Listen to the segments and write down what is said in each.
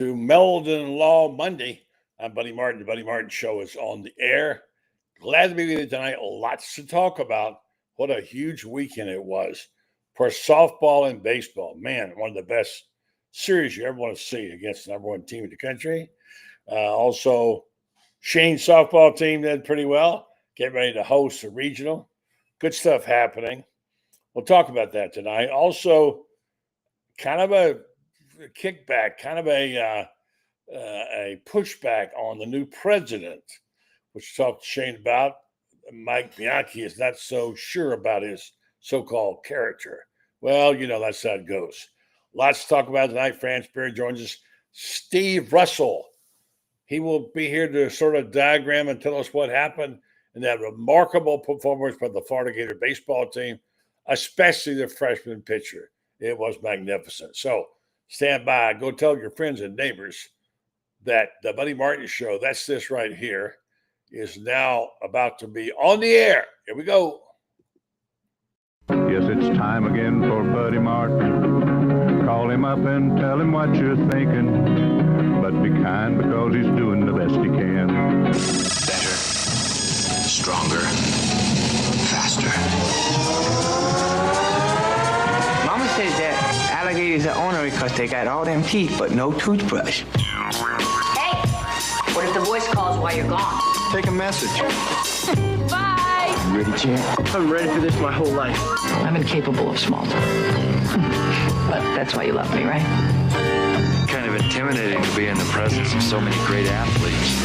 To Meldon Law Monday. I'm Buddy Martin. The Buddy Martin Show is on the air. Glad to be with you tonight. Lots to talk about. What a huge weekend it was for softball and baseball. Man, one of the best series you ever want to see against the number one team in the country. Also, Shane's softball team did pretty well. Getting ready to host a regional. Good stuff happening. We'll talk about that tonight. Also, kind of a kickback, kind of a pushback on the new president, which we talked to Shane about. Mike Bianchi is not so sure about his so-called character. Well, you know, that's how it goes. Lots to talk about tonight. Franz joins us. Steve Russell. He will be here to sort of diagram and tell us what happened in that remarkable performance by the Florida Gator baseball team, especially the freshman pitcher. It was magnificent. So stand by. Go tell your friends and neighbors that the Buddy Martin Show, that's this right here, is now about to be on the air. Here we go. Yes, it's time again for Buddy Martin. Call him up and tell him what you're thinking. But be kind because he's doing the best he can. Better, stronger, faster. Mama says that alligators are ornery because they got all them teeth but no toothbrush. Hey, what if the voice calls while you're gone? Take a message. Bye. You ready, champ? I'm ready for this my whole life. I'm incapable of small talk. But that's why you love me, right? Kind of intimidating to be in the presence of so many great athletes.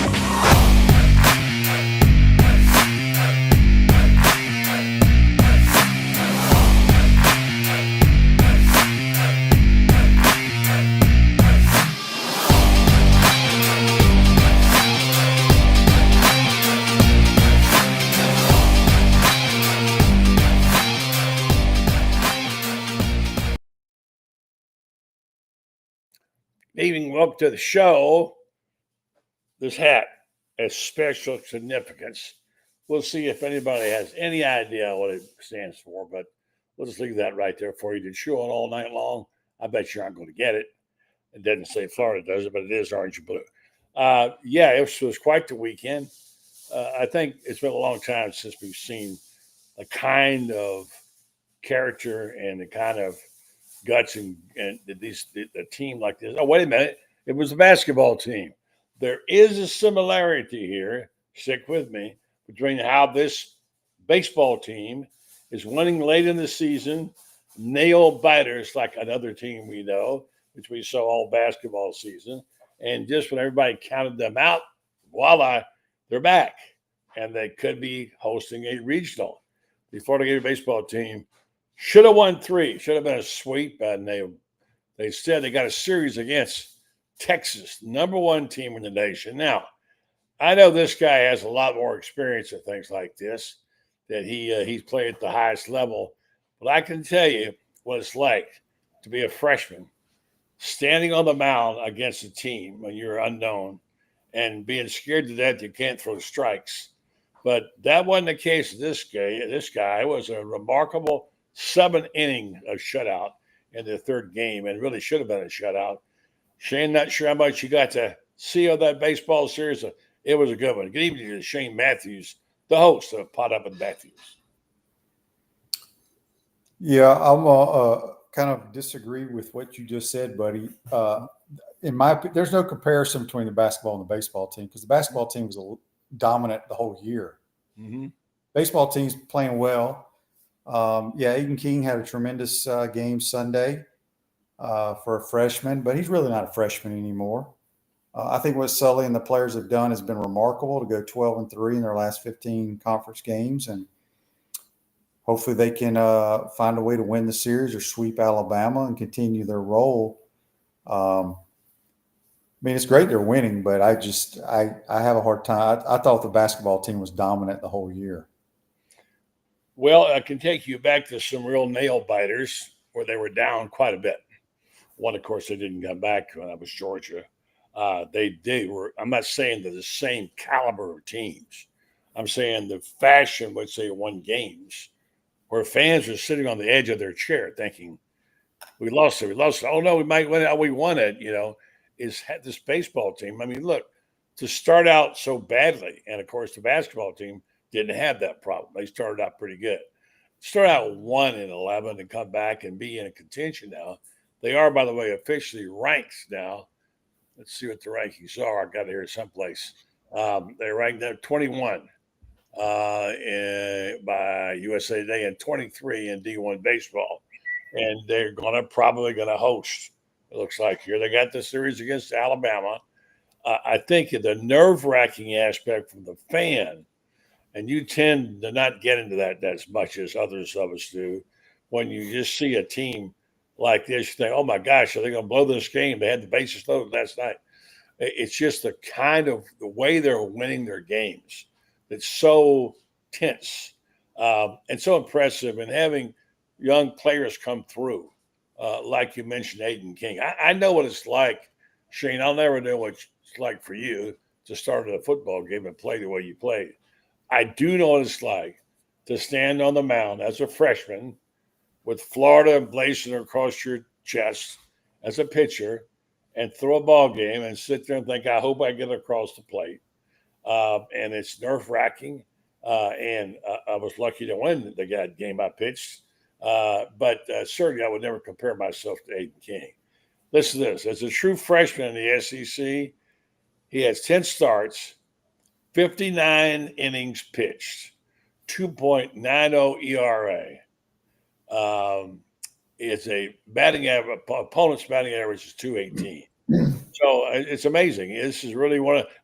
Evening, welcome to the show. This hat has special significance. We'll see if anybody has any idea what it stands for, but we'll just leave that right there for you to chew on all night long. I bet you aren't going to get it. It doesn't say Florida does it, but it is orange and blue. It was quite the weekend. I think it's been a long time since we've seen a kind of character and the kind of guts and the team like this. Oh, wait a minute. It was a basketball team. There is a similarity here, stick with me, between how this baseball team is winning late in the season, nail biters like another team we know, which we saw all basketball season, and just when everybody counted them out, voila, they're back. And they could be hosting a regional. The Florida Gator baseball team should have won 3. Should have been a sweep, and they said they got a series against Texas, number 1 team in the nation. Now, I know this guy has a lot more experience in things like this, that he's played at the highest level. But I can tell you what it's like to be a freshman, standing on the mound against a team when you're unknown and being scared to death you can't throw strikes. But that wasn't the case of this guy. This guy was a remarkable 7-inning of shutout in the third game, and really should have been a shutout. Shane, not sure how much you got to see of that baseball series. It was a good one. Good evening to Shane Matthews, the host of Podup and Matthews. Yeah, I'm kind of disagree with what you just said, buddy. There's no comparison between the basketball and the baseball team because the basketball team was dominant the whole year. Mm-hmm. Baseball team's playing well. Aidan King had a tremendous game Sunday for a freshman, but he's really not a freshman anymore. I think what Sully and the players have done has been remarkable to go 12-3 in their last 15 conference games, and hopefully they can find a way to win the series or sweep Alabama and continue their role. I mean, it's great they're winning, but I have a hard time. I thought the basketball team was dominant the whole year. Well, I can take you back to some real nail biters where they were down quite a bit. One, of course, they didn't come back when I was Georgia. They were, I'm not saying they're the same caliber of teams. I'm saying the fashion which they won games where fans were sitting on the edge of their chair thinking, we lost it. Oh, no, we might win it. Oh, we won it, is this baseball team. I mean, look, to start out so badly, and of course the basketball team didn't have that problem. They started out pretty good. Start out 1-11 and come back and be in a contention now. They are, by the way, officially ranked now. Let's see what the rankings are. I got it here someplace. They're ranked at 21 by USA Today and 23 in D1 baseball. And they're probably going to host, it looks like here. They got the series against Alabama. I think the nerve-wracking aspect from the fan, and you tend to not get into that as much as others of us do, when you just see a team like this, you think, oh my gosh, are they going to blow this game? They had the bases loaded last night. It's just the way they're winning their games that's so tense and so impressive, and having young players come through, like you mentioned, Aidan King. I know what it's like, Shane. I'll never know what it's like for you to start a football game and play the way you played. I do know what it's like to stand on the mound as a freshman with Florida blazing across your chest as a pitcher and throw a ball game and sit there and think, I hope I get across the plate. And it's nerve-wracking. And I was lucky to win the game I pitched. But certainly I would never compare myself to Aidan King. Listen to this. As a true freshman in the SEC, he has 10 starts, 59 innings pitched, 2.90 ERA. It's a batting average, opponent's batting average is 218. So it's amazing. This is really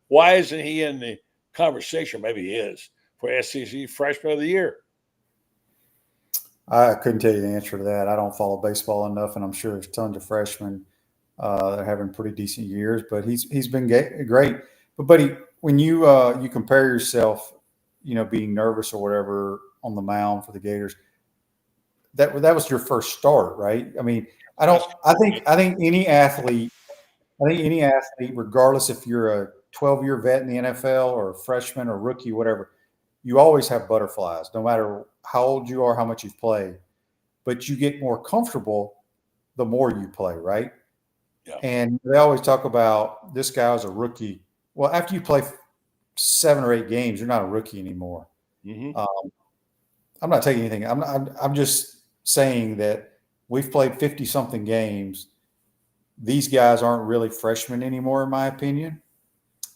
why isn't he in the conversation? Maybe he is for SEC Freshman of the Year. I couldn't tell you the answer to that. I don't follow baseball enough, and I'm sure there's tons of freshmen that are having pretty decent years. But he's been great. But buddy, when you compare yourself, being nervous or whatever on the mound for the Gators, that was your first start, right? I mean, I think any athlete, regardless if you're a 12-year vet in the NFL or a freshman or rookie, whatever, you always have butterflies, no matter how old you are, how much you've played. But you get more comfortable the more you play, right? Yeah. And they always talk about this guy was a rookie. Well, after you play 7 or 8 games, you're not a rookie anymore. Mm-hmm. I'm not taking anything. I'm just saying that we've played 50-something games. These guys aren't really freshmen anymore, in my opinion,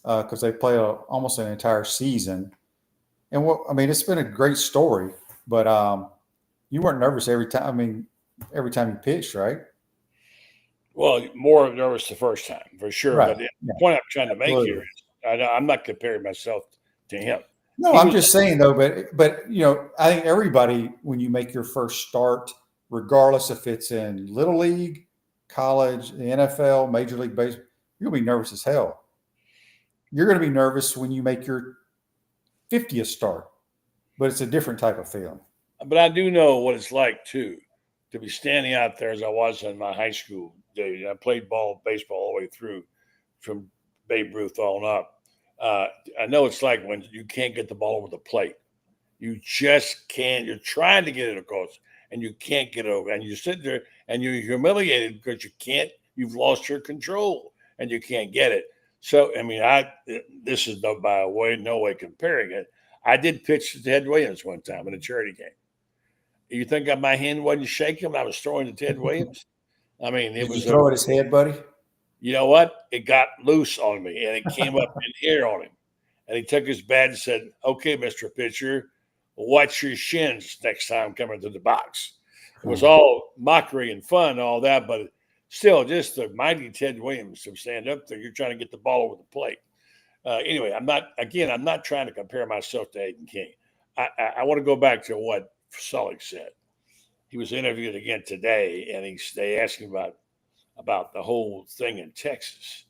because they play almost an entire season. And it's been a great story, but you weren't nervous every time. I mean, every time you pitched, right? Well, more nervous the first time, for sure. Right. But the point I'm trying to make here is I'm not comparing myself to him. No, I'm just saying though, but I think everybody, when you make your first start, regardless if it's in Little League, college, the NFL, Major League Baseball, you're gonna be nervous as hell. You're gonna be nervous when you make your 50th start, but it's a different type of feeling. But I do know what it's like too, to be standing out there as I was in my high school days. I played baseball all the way through, from Babe Ruth on up. I know it's like when you can't get the ball over the plate. You just can't. You're trying to get it across, and you can't get it over. And you sit there, and you're humiliated because you can't. You've lost your control, and you can't get it. So, I mean, this is no way comparing it. I did pitch to Ted Williams one time in a charity game. You think my hand wasn't shaking when I was throwing to Ted Williams? I mean, Did you throw at his head, buddy? You know what? It got loose on me, and it came up in air on him. And he took his bat and said, "Okay, Mr. Pitcher, watch your shins next time coming to the box." It was all mockery and fun and all that, but still, just the mighty Ted Williams to stand up there. You're trying to get the ball over the plate. Anyway, I'm not trying to compare myself to Aidan King. I want to go back to what Sully said. He was interviewed again today, and they asked him about the whole thing in Texas.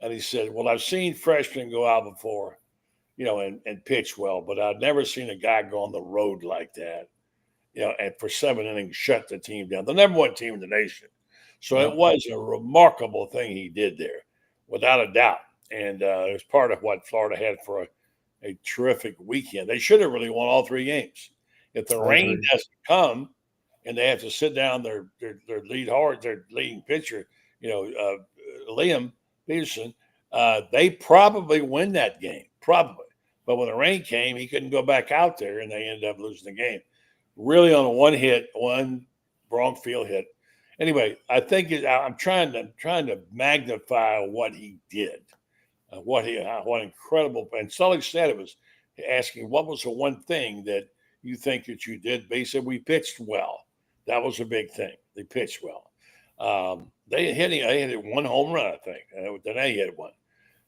And he said, well, I've seen freshmen go out before, and pitch well, but I've never seen a guy go on the road like that, and for 7 innings shut the team down, the number 1 team in the nation. So it was a remarkable thing he did there, without a doubt. And it was part of what Florida had for a terrific weekend. They should have really won all 3 games. If the rain doesn't come and they have to sit down their leading pitcher, Liam, Peterson, they probably win that game, probably. But when the rain came, he couldn't go back out there, and they ended up losing the game. Really on a one wrong field hit. Anyway, I think I'm trying to magnify what he did, what incredible. And Sully said it was asking what was the one thing that you think that you did. But he said we pitched well. That was a big thing. They pitched well. They hit one home run, I think. Then they hit one.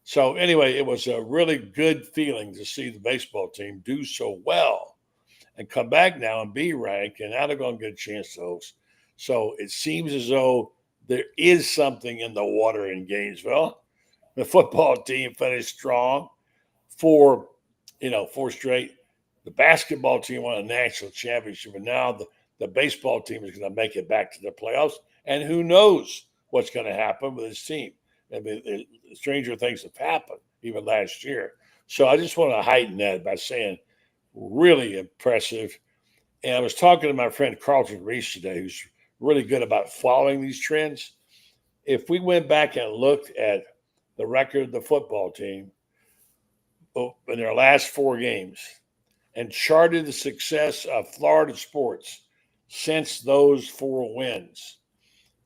So anyway, it was a really good feeling to see the baseball team do so well and come back now and be ranked, and now they're going to get a chance to host. So it seems as though there is something in the water in Gainesville. The football team finished strong, four straight. The basketball team won a national championship, and now the baseball team is going to make it back to the playoffs. And who knows what's going to happen with this team? I mean, stranger things have happened even last year. So I just want to heighten that by saying really impressive. And I was talking to my friend Carlton Reese today, who's really good about following these trends. If we went back and looked at the record of the football team in their last 4 games and charted the success of Florida sports since those 4 wins,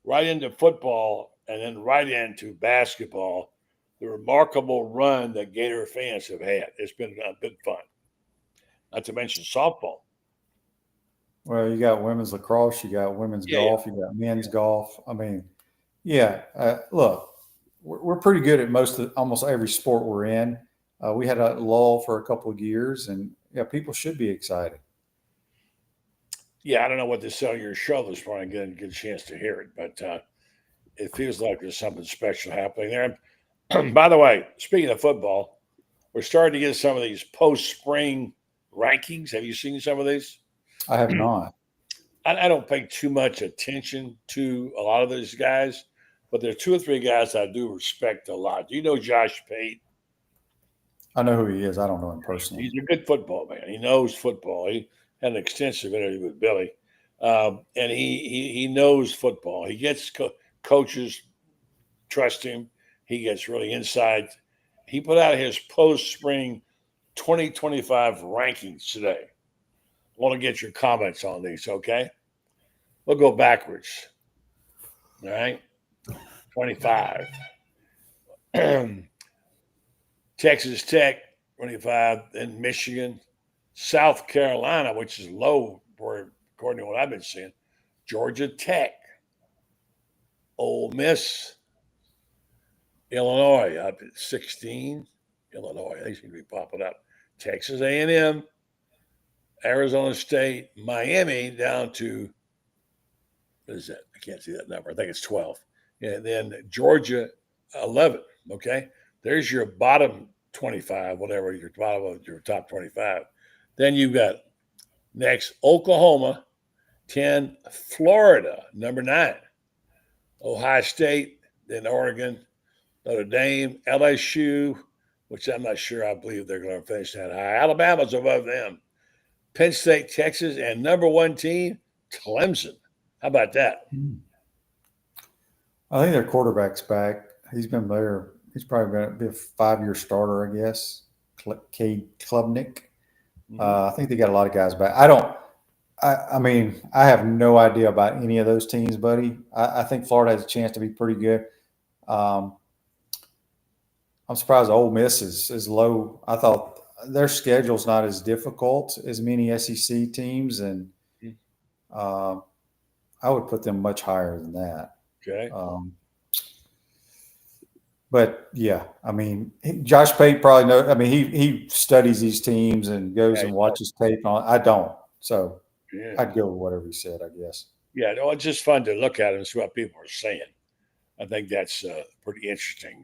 right into football and then right into basketball, the remarkable run that Gator fans have had. It's been fun. Not to mention softball. Well, you got women's lacrosse, you got women's golf, you got men's golf. I mean, look, we're pretty good at almost every sport we're in. We had a lull for a couple of years, and people should be excited. Yeah, I don't know what to say on your show this morning. I didn't get a chance to hear it, but it feels like there's something special happening there. By the way, speaking of football, we're starting to get some of these post-spring rankings. Have you seen some of these? I have not. I don't pay too much attention to a lot of these guys, but there are 2 or 3 guys I do respect a lot. Do you know Josh Pate? I know who he is. I don't know him personally. He's a good football man. He knows football. He had an extensive interview with Billy, and he knows football. He gets coaches trust him. He gets really inside. He put out his post-spring 2025 rankings today. I want to get your comments on these, okay? We'll go backwards. All right? 25. Texas Tech, 25. Then Michigan. South Carolina, which is low, according to what I've been seeing. Georgia Tech. Ole Miss. Illinois up at 16. Illinois, they seem to be popping up. Texas A&M, Arizona State, Miami down to, what is that? I can't see that number. I think it's 12. And then Georgia, 11. Okay. There's your bottom 25, whatever, your bottom of your top 25. Then you've got next Oklahoma, 10, Florida, number 9, Ohio State, then Oregon, Notre Dame, LSU, which I'm not sure. I believe they're going to finish that high. Alabama's above them. Penn State, Texas, and number 1 team, Clemson. How about that? I think their quarterback's back. He's been there. He's probably going to be a 5-year starter, I guess. Cade Klubnik. I think they got a lot of guys back. I mean, I have no idea about any of those teams, buddy. I think Florida has a chance to be pretty good. I'm surprised Ole Miss is low. I thought their schedule's not as difficult as many SEC teams, and I would put them much higher than that. Okay. But yeah, I mean, Josh Pate probably knows. I mean, he studies these teams and goes and watches tape on. I don't, so I'd go with whatever he said, I guess. Yeah, no, it's just fun to look at it and see what people are saying. I think that's pretty interesting.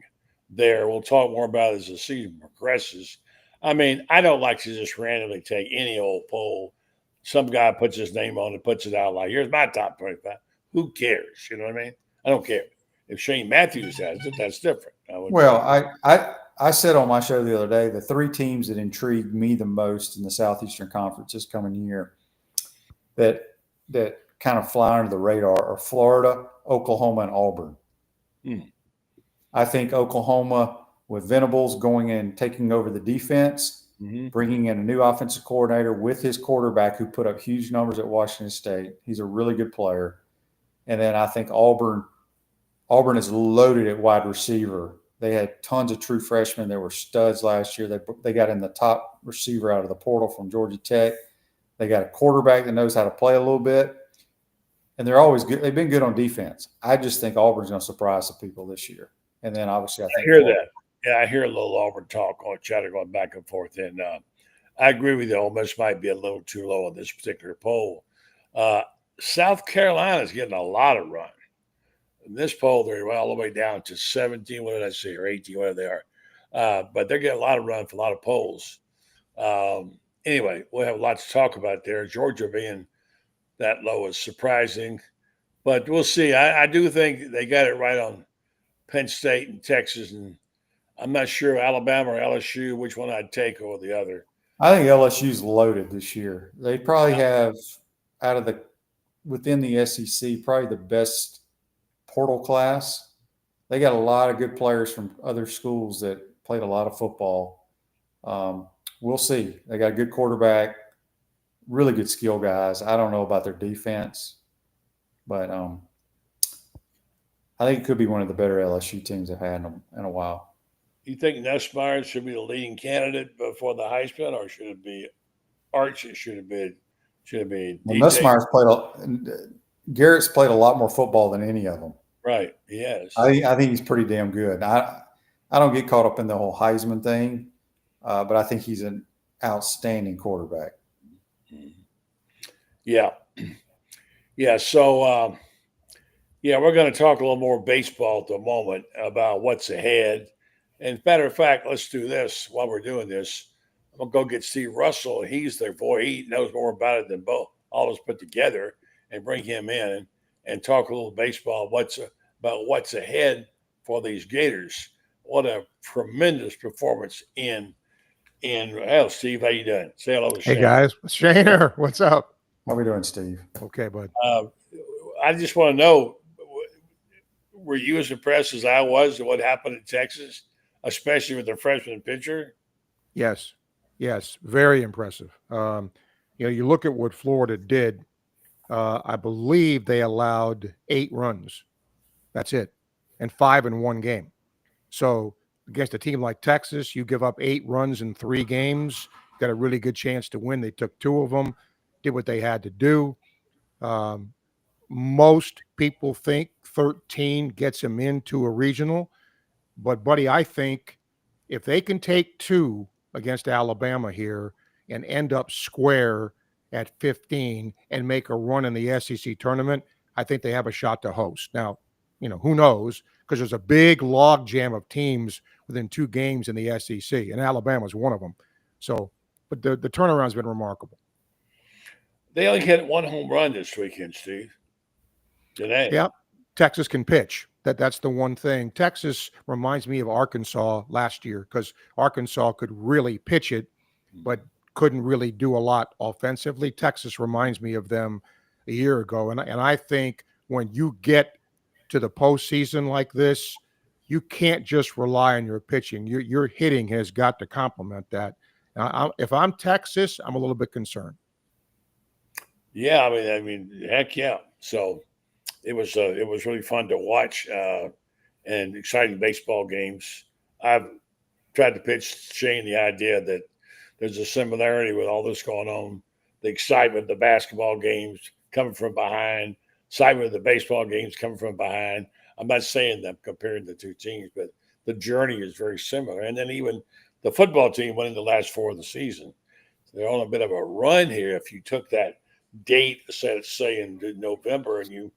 There, we'll talk more about it as the season progresses. I mean, I don't like to just randomly take any old poll. Some guy puts his name on it, puts it out like, here's my top 25. Who cares? You know what I mean? I don't care. If Shane Matthews has it, that's different. I said on my show the other day, the 3 teams that intrigued me the most in the Southeastern Conference this coming year that kind of fly under the radar are Florida, Oklahoma, and Auburn. I think Oklahoma with Venables going and taking over the defense, bringing in a new offensive coordinator with his quarterback who put up huge numbers at Washington State. He's a really good player. And then I think Auburn is loaded at wide receiver. They had tons of true freshmen that were studs last year. They got in the top receiver out of the portal from Georgia Tech. They got a quarterback that knows how to play a little bit. And they're always good. They've been good on defense. I just think Auburn's going to surprise some people this year. And then obviously I hear that. Yeah, I hear a little Auburn talk on chatter going back and forth. And I agree with you. Ole Miss might be a little too low on this particular poll. South Carolina's getting a lot of run. In this poll, they're all the way down to 17, what did I say, or 18, whatever they are. But they're getting a lot of run for a lot of polls. Anyway, we'll have a lot to talk about there. Georgia being that low is surprising. But we'll see. I do think they got it right on Penn State and Texas. And I'm not sure Alabama or LSU, which one I'd take over the other. I think LSU's loaded this year. They probably have, within the SEC, probably the best portal class. They got a lot of good players from other schools that played a lot of football. We'll see. They got a good quarterback, really good skill guys. I don't know about their defense, but I think it could be one of the better LSU teams they've had in a while. You think Nussmeier should be the leading candidate for the Heisman, or should it be Arch? Should it be well, Nussmeier's Garrett's played a lot more football than any of them. Right, he has. I think he's pretty damn good. I don't get caught up in the whole Heisman thing, but I think he's an outstanding quarterback. Yeah. Yeah, so, we're going to talk a little more baseball at the moment about what's ahead. And matter of fact, let's do this while we're doing this. I'm going to go get Steve Russell. He's their boy. He knows more about it than all of us put together, and bring him in and talk a little baseball about what's ahead for these Gators. What a tremendous performance in hell, Steve, how you doing? Say hello to Shane. Hey, guys. Shane here. What's up? How we doing, Steve? Okay, bud. I just want to know, were you as impressed as I was at what happened in Texas, especially with the freshman pitcher? Yes, very impressive. You look at what Florida did. I believe they allowed 8 runs. That's it, and 5 in one game. So against a team like Texas, you give up 8 runs in 3 games, got a really good chance to win. They took 2 of them, did what they had to do. Most people think 13 gets them into a regional. But, buddy, I think if they can take 2 against Alabama here and end up square at 15 and make a run in the SEC tournament, I think they have a shot to host. Now, who knows? Because there's a big log jam of teams within 2 games in the SEC, and Alabama's one of them. So, but the turnaround's been remarkable. They only hit 1 home run this weekend, Steve. Today. Yeah, Texas can pitch. That's the one thing. Texas reminds me of Arkansas last year, because Arkansas could really pitch it, but couldn't really do a lot offensively. Texas reminds me of them a year ago. And I think when you get to the postseason like this, you can't just rely on your pitching. Your hitting has got to complement that. If I'm Texas, I'm a little bit concerned. Yeah, I mean, heck yeah. So it was really fun to watch and exciting baseball games. I've tried to pitch Shane the idea that there's a similarity with all this going on. The excitement of the basketball games coming from behind, excitement of the baseball games coming from behind. I'm not saying that comparing the 2 teams, but the journey is very similar. And then even the football team went in the last 4 of the season. So they're on a bit of a run here. If you took that date, say in November, and you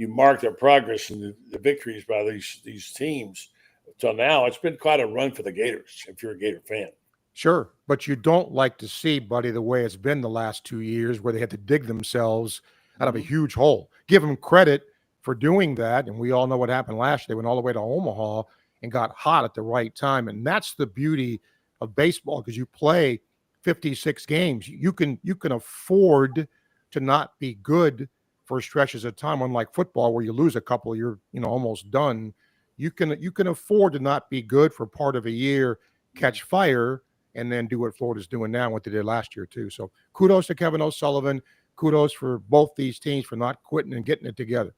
mark their progress and the victories by these teams till now, it's been quite a run for the Gators, if you're a Gator fan. Sure, but you don't like to see, buddy, the way it's been the last 2 years where they had to dig themselves out of a huge hole. Give them credit for doing that, and we all know what happened last year. They went all the way to Omaha and got hot at the right time, and that's the beauty of baseball, because you play 56 games. You can afford to not be good for stretches of time, unlike football where you lose a couple, you're almost done. you can afford to not be good for part of a year, catch fire, and then do what Florida's doing now, what they did last year too. So kudos to Kevin O'Sullivan. Kudos for both these teams for not quitting and getting it together.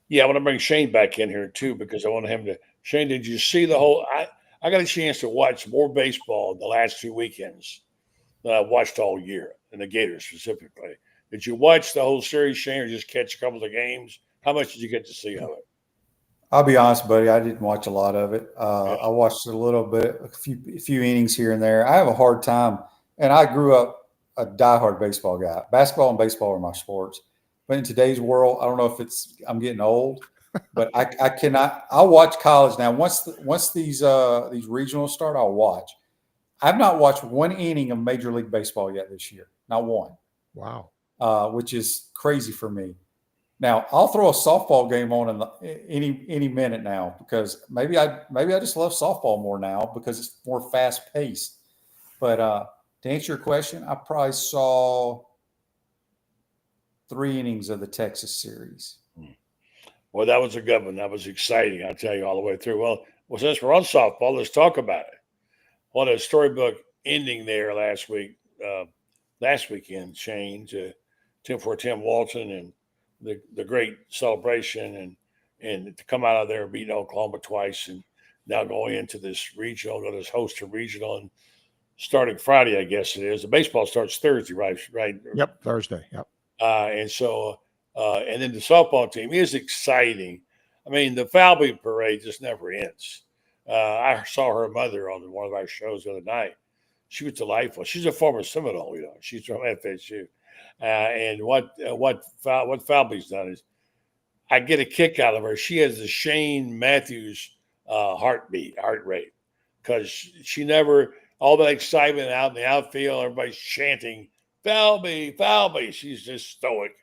Yeah, I want to bring Shane back in here too because I want him to. Shane, did you see the whole? I got a chance to watch more baseball the last 2 weekends than I've watched all year, and the Gators specifically. Did you watch the whole series, Shane, or just catch a couple of games? How much did you get to see of it? I'll be honest, buddy. I didn't watch a lot of it. Yeah. I watched a little bit, a few innings here and there. I have a hard time, and I grew up a diehard baseball guy. Basketball and baseball are my sports. But in today's world, I don't know if I'm getting old, but I cannot. I'll watch college now. Once these regionals start, I'll watch. I've not watched one inning of Major League Baseball yet this year. Not one. Wow. Which is crazy for me. Now I'll throw a softball game on in any minute now because maybe I just love softball more now because it's more fast paced. But to answer your question, I probably saw 3 innings of the Texas series. Well, that was a good one. That was exciting. I'll tell you all the way through. Well, since we're on softball, let's talk about it. What a storybook ending there last weekend, Shane, for Tim Walton and the great celebration and to come out of there beating Oklahoma twice and now going into this regional, going to host a regional and starting Friday, I guess it is. The baseball starts Thursday, right? Yep, Thursday. Yep. And then the softball team is exciting. I mean, the Falvey parade just never ends. I saw her mother on one of our shows the other night. She was delightful. She's a former Seminole, She's from FSU. And what Falvey's done is I get a kick out of her. She has the Shane Matthews heart rate, because she never, all that excitement out in the outfield, everybody's chanting, Falvey, Falvey. She's just stoic.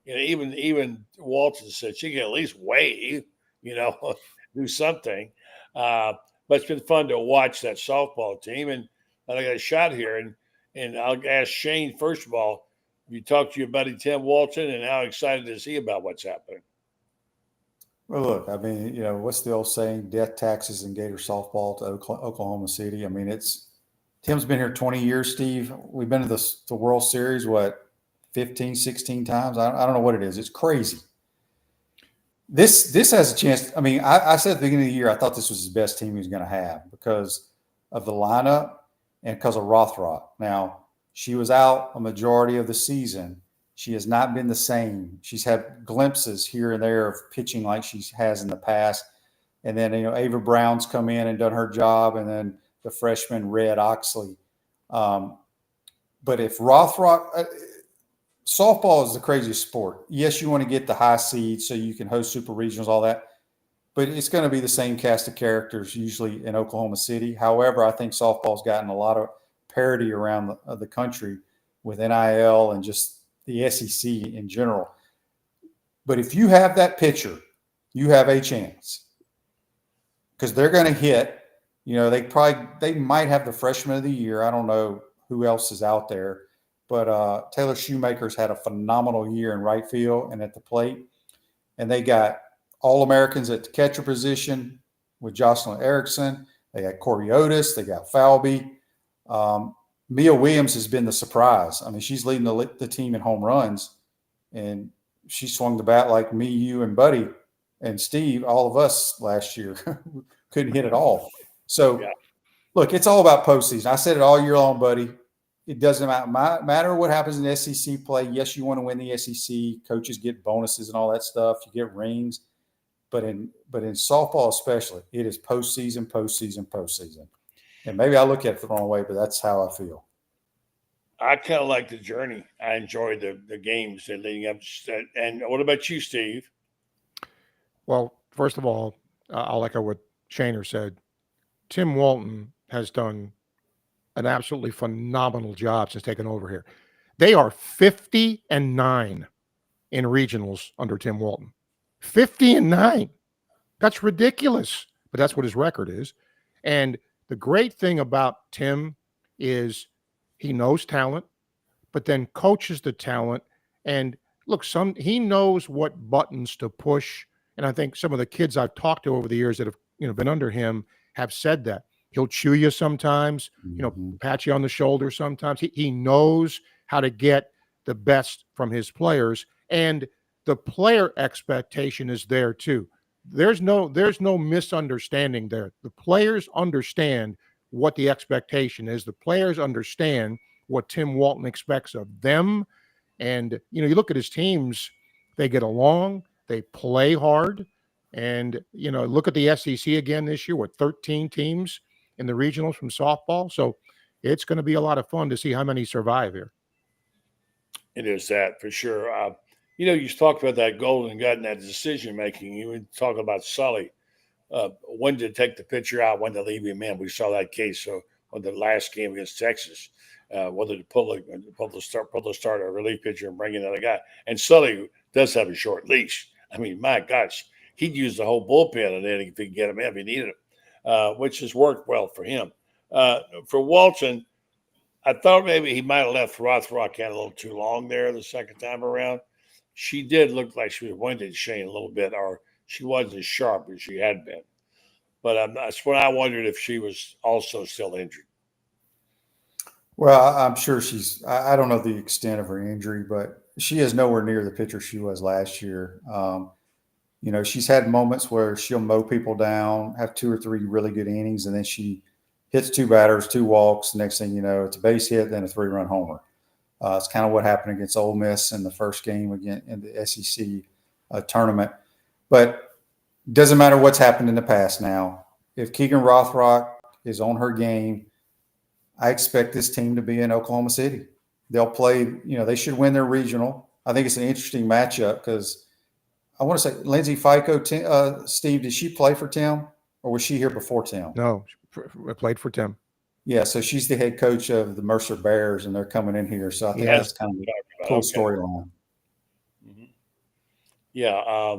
Even Walton said she can at least wave, do something. But it's been fun to watch that softball team. And I got a shot here. And I'll ask Shane, first of all, you talked to your buddy Tim Walton, and how excited is he about what's happening? Well, look, I mean, what's the old saying, death, taxes, and Gator softball to Oklahoma City? I mean, Tim's been here 20 years, Steve. We've been to the World Series, 15, 16 times? I don't know what it is. It's crazy. This has a chance. I mean, I said at the beginning of the year, I thought this was the best team he was going to have because of the lineup and because of Rothrock. Now, she was out a majority of the season. She has not been the same. She's had glimpses here and there of pitching like she has in the past. And then, Ava Brown's come in and done her job, and then the freshman Red Oxley. But if Rothrock softball is the craziest sport. Yes, you want to get the high seeds so you can host super regionals, all that. But it's going to be the same cast of characters usually in Oklahoma City. However, I think softball's gotten a lot of parity around the country with NIL and just the SEC in general. But if you have that pitcher, you have a chance because they're going to hit. They might have the freshman of the year. I don't know who else is out there. But Taylor Shoemaker's had a phenomenal year in right field and at the plate. And they got All-Americans at the catcher position with Jocelyn Erickson. They got Corey Otis. They got Falvey. Mia Williams has been the surprise. I mean, she's leading the team in home runs. And she swung the bat like me, you, and Buddy and Steve, all of us last year. Couldn't hit at all. So, Look, it's all about postseason. I said it all year long, Buddy. It doesn't matter what happens in SEC play. Yes, you want to win the SEC. Coaches get bonuses and all that stuff. You get rings. But in softball especially, it is postseason. And maybe I look at it the wrong way, but that's how I feel. I kind of like the journey. I enjoyed the games that leading up to that. And what about you, Steve? Well, first of all, I'll echo what Shaner said. Tim Walton has done an absolutely phenomenal job since taking over here. They are 50-9 in regionals under Tim Walton. 50-9. That's ridiculous, but that's what his record is. And the great thing about Tim is he knows talent, but then coaches the talent. And look, he knows what buttons to push And I think some of the kids I've talked to over the years that have, been under him have said that. He'll chew you sometimes, pat you on the shoulder sometimes. He knows how to get the best from his players, and the player expectation is there too. There's no misunderstanding there. The players understand what the expectation is. The players understand what Tim Walton expects of them. And, you look at his teams, they get along, they play hard. And, look at the SEC again this year with 13 teams in the regionals from softball. So it's going to be a lot of fun to see how many survive here. It is that for sure. You talked about that golden gut and that decision making. You were talking about Sully. When to take the pitcher out, when to leave him in. We saw that case on the last game against Texas, whether to pull the start a relief pitcher and bring in another guy. And Sully does have a short leash. I mean, my gosh, he'd use the whole bullpen and then if he could get him in if he needed him, which has worked well for him. For Walton, I thought maybe he might have left Rothrock in a little too long there the second time around. She did look like she was winded Shane a little bit, or she wasn't as sharp as she had been. But that's when I wondered if she was also still injured. Well, I'm sure I don't know the extent of her injury, but she is nowhere near the pitcher she was last year. She's had moments where she'll mow people down, have 2 or 3 really good innings, and then she hits 2 batters, 2 walks. Next thing you know, it's a base hit, then a 3-run homer. It's kind of what happened against Ole Miss in the first game again in the SEC tournament. But doesn't matter what's happened in the past now. If Keegan Rothrock is on her game, I expect this team to be in Oklahoma City. They'll play, they should win their regional. I think it's an interesting matchup because I want to say Lindsay FICO, Steve, did she play for Tim or was she here before Tim? No, played for Tim. Yeah, so she's the head coach of the Mercer Bears, and they're coming in here. So I think that's kind of a cool storyline. Mm-hmm. Yeah.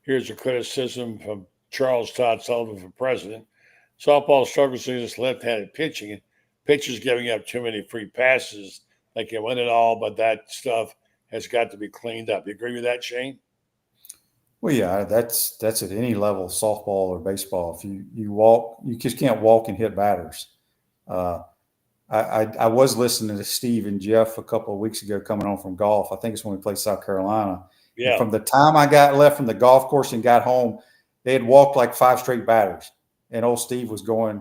Here's a criticism from Charles Todd Sullivan for president. Softball struggles against left-handed pitching, and pitchers giving up too many free passes. They can win it all, but that stuff has got to be cleaned up. You agree with that, Shane? Well, yeah, that's at any level, softball or baseball. If you walk, you just can't walk and hit batters. I was listening to Steve and Jeff a couple of weeks ago coming home from golf. I think it's when we played South Carolina. Yeah. And from the time I got left from the golf course and got home, they had walked like 5 straight batters. And old Steve was going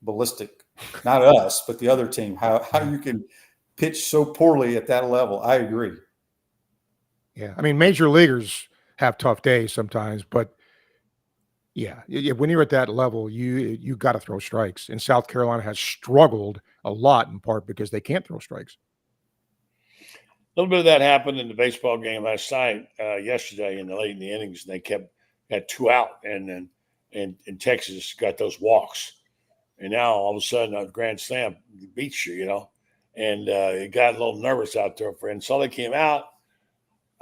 ballistic. Not us, but the other team. How you can pitch so poorly at that level. I agree. Yeah. I mean, major leaguers have tough days sometimes, but yeah, when you're at that level, you got to throw strikes. And South Carolina has struggled a lot in part because they can't throw strikes. A little bit of that happened in the baseball game last night, yesterday in the innings. They had 2 out, and Texas got those walks. And now all of a sudden a grand slam beats you, and it got a little nervous out there for him. So they came out.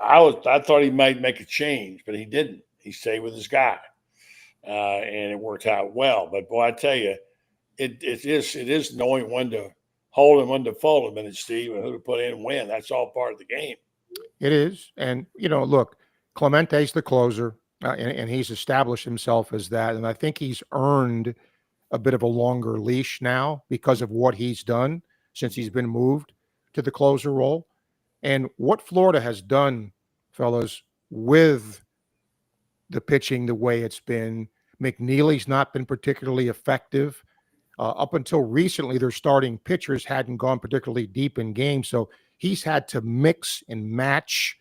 I thought he might make a change, but he didn't. He stayed with his guy, and it worked out well. But boy, I tell you, it is knowing when to hold and when to fold him, and Steve, and who to put in and when. That's all part of the game. It is, and look, Clemente's the closer, and he's established himself as that, and I think he's earned a bit of a longer leash now because of what he's done since he's been moved to the closer role. And what Florida has done, fellas, with the pitching the way it's been, McNeely's not been particularly effective. Up until recently, their starting pitchers hadn't gone particularly deep in games. So he's had to mix and match,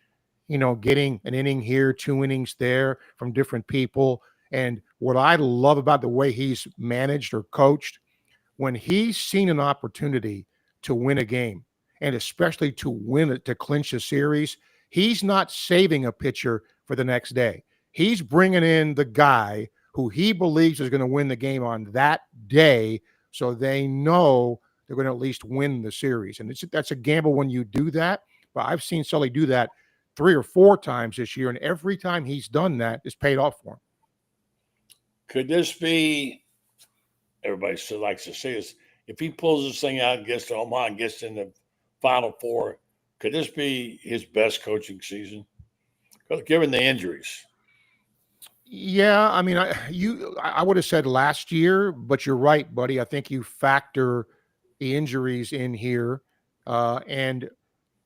getting an inning here, 2 innings there from different people. And what I love about the way he's managed or coached, when he's seen an opportunity to win a game, and especially to win it, to clinch a series, he's not saving a pitcher for the next day. He's bringing in the guy who he believes is going to win the game on that day, so they know they're going to at least win the series. And that's a gamble when you do that. But I've seen Sully do that 3 or 4 times this year, and every time he's done that, it's paid off for him. Could this be, everybody still likes to see this, if he pulls this thing out and gets to Omaha and gets in the Final Four, could this be his best coaching season? Given the injuries. Yeah, I mean, I would have said last year, but you're right, buddy. I think you factor the injuries in here, and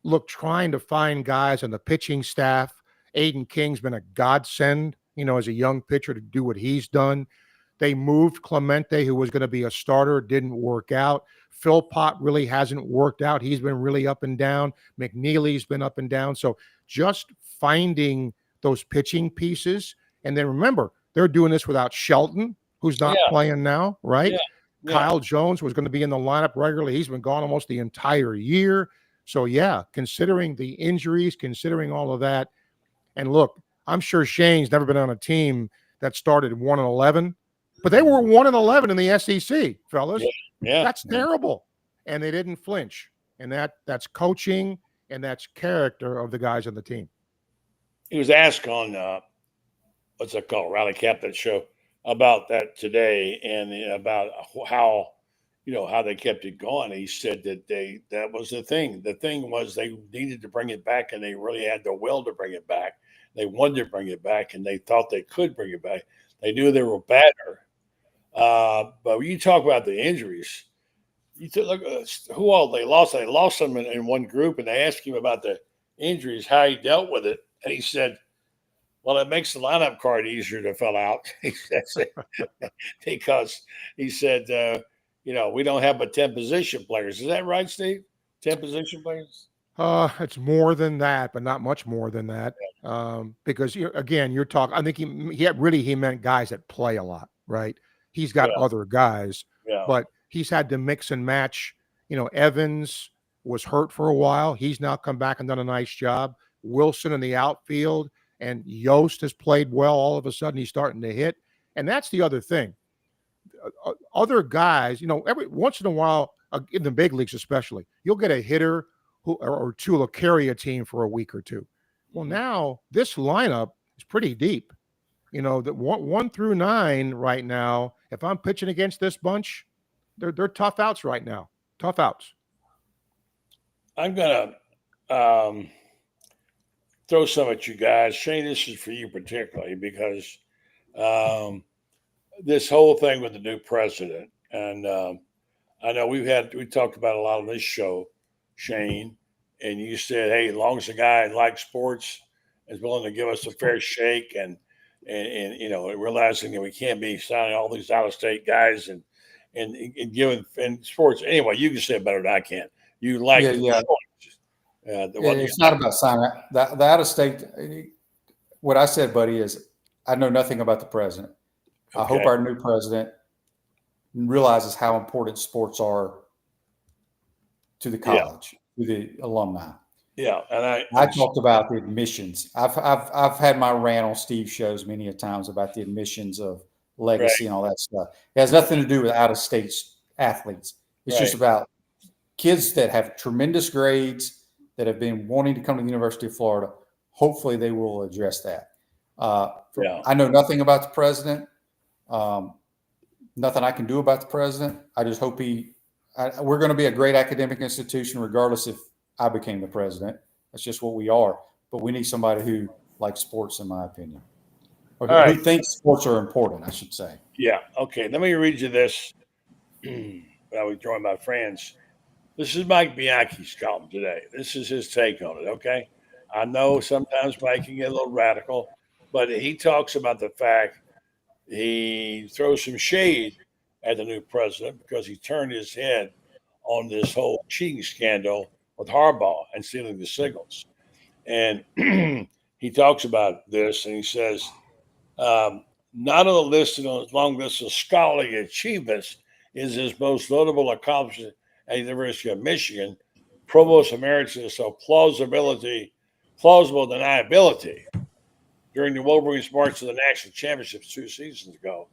look, trying to find guys on the pitching staff. Aidan King's been a godsend, as a young pitcher to do what he's done. They moved Clemente, who was going to be a starter, didn't work out. Philpott really hasn't worked out. He's been really up and down. McNeely's been up and down. So just finding those pitching pieces. And then remember, they're doing this without Shelton, who's not playing now, right? Yeah. Kyle Jones was going to be in the lineup regularly. He's been gone almost the entire year. So, yeah, considering the injuries, considering all of that. And look, I'm sure Shane's never been on a team that started 1-11, but they were 1-11 in the SEC, fellas. Yeah. That's terrible. And they didn't flinch. And that's coaching and that's character of the guys on the team. He was asked on what's that called, Rally Captain show, about that today, and about how they kept it going. He said that that was the thing. The thing was they needed to bring it back, and they really had the will to bring it back. They wanted to bring it back, and they thought they could bring it back. They knew they were better. But when you talk about the injuries, you look who all they lost. They lost them in one group, and they asked him about the injuries, how he dealt with it, and he said, "Well, it makes the lineup card easier to fill out." He said, because he said, we don't have but 10 position players. Is that right, Steve? 10 position players? It's more than that, but not much more than that. Because you're talking. I think he meant guys that play a lot, right? He's got other guys, but he's had to mix and match. Evans was hurt for a while. He's now come back and done a nice job. Wilson in the outfield, and Yost has played well. All of a sudden, he's starting to hit, and that's the other thing. Other guys, every once in a while, in the big leagues especially, you'll get a hitter or two will carry a team for a week or two. Well, now this lineup is pretty deep. The 1 through 9 right now, if I'm pitching against this bunch, they're tough outs right now. Tough outs. I'm gonna throw some at you guys. Shane, this is for you particularly, because this whole thing with the new president, and I know we talked about a lot on this show, Shane, and you said, hey, as long as the guy likes sports, is willing to give us a fair shake, and realizing that we can't be signing all these out-of-state guys and giving in sports. Anyway, you can say it better than I can. You like it's not about signing the out-of-state. What I said, buddy, is I know nothing about the president. Okay. I hope our new president realizes how important sports are to the college, to the alumni. Yeah, and I talked about the admissions. I've had my rant on Steve's shows many a times about the admissions of legacy and all that stuff. It has nothing to do with out-of-state athletes. It's just about kids that have tremendous grades that have been wanting to come to the University of Florida. Hopefully, they will address that. I know nothing about the president. Nothing I can do about the president. I just hope we're going to be a great academic institution, regardless if I became the president. That's just what we are. But we need somebody who likes sports, in my opinion. Or who thinks sports are important, I should say. Yeah. Okay. Let me read you this. I was joined by Franz. This is Mike Bianchi's column today. This is his take on it. Okay. I know sometimes Mike can get a little radical, but he talks about the fact he throws some shade at the new president because he turned his head on this whole cheating scandal with Harbaugh and stealing the signals. And he talks about this, and he says, not on the list on his long list of scholarly achievements is his most notable accomplishment at the University of Michigan. Provost Emeritus of plausible deniability during the Wolverines' march to the national championships 2 seasons ago.